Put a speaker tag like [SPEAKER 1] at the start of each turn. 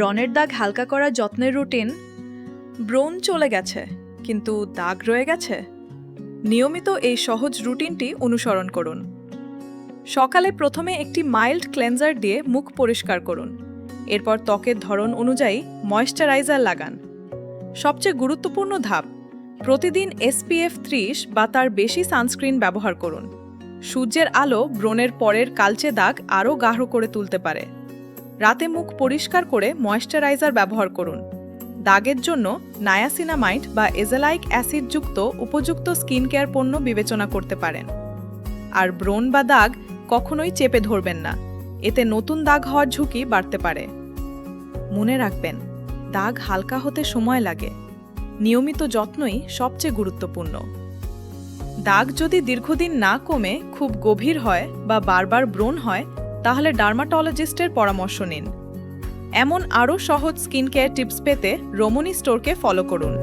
[SPEAKER 1] ব্রণের দাগ হালকা করার যত্নের রুটিন। ব্রণ চলে গেছে, কিন্তু দাগ রয়ে গেছে। নিয়মিত এই সহজ রুটিনটি অনুসরণ করুন। সকালে প্রথমে একটি মাইল্ড ক্লেনজার দিয়ে মুখ পরিষ্কার করুন। এরপর ত্বকের ধরন অনুযায়ী ময়েশ্চারাইজার লাগান। সবচেয়ে গুরুত্বপূর্ণ ধাপ, প্রতিদিন SPF 30 বা তার বেশি সানস্ক্রিন ব্যবহার করুন। সূর্যের আলো ব্রণের পরের কালচে দাগ আরও গাঢ় করে তুলতে পারে। রাতে মুখ পরিষ্কার করে ময়েশ্চারাইজার ব্যবহার করুন। দাগের জন্য নায়াসিনামাইড বা এজেলাইক অ্যাসিডযুক্ত উপযুক্ত স্কিন কেয়ার পণ্য বিবেচনা করতে পারেন। আর ব্রণ বা দাগ কখনোই চেপে ধরবেন না, এতে নতুন দাগ হওয়ার ঝুঁকি বাড়তে পারে। মনে রাখবেন, দাগ হালকা হতে সময় লাগে। নিয়মিত যত্নই সবচেয়ে গুরুত্বপূর্ণ। দাগ যদি দীর্ঘদিন না কমে খুব গভীর হয় বা বারবার ব্রণ হয়, তাহলে ডার্মাটোলজিস্টের পরামর্শ নিন। এমন আরও সহজ স্কিন কেয়ার টিপস পেতে রমণী স্টোরকে ফলো করুন।